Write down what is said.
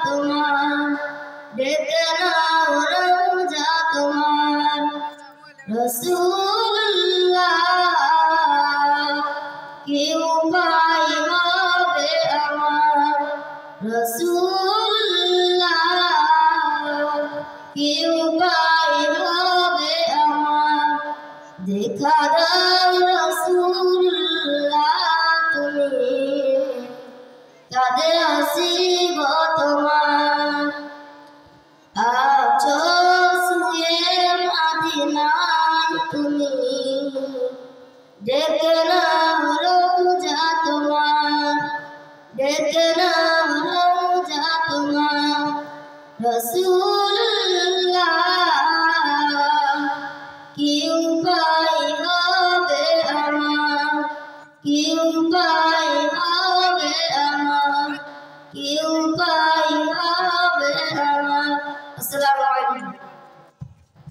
তোমার ডেকে নাও রওজা তোমার রাসূলুল্লাহ কি উপায় হবে আমার রাসূলুল্লাহ কি উপায় হবে আমার দেখা দাও রাসূলুল্লাহ তুমি কাঁদে আসিব তোমার আছো শুয়ে মদিনায় তুমি ডেকে নাও রওজা তোমার ডেকে নাও রওজা তোমার রাসূলুল্লাহ কি উপায় হবে আমার কি উপায় হবে আমার কি উপায় হবে আমার আসসালামু আলাইকুম।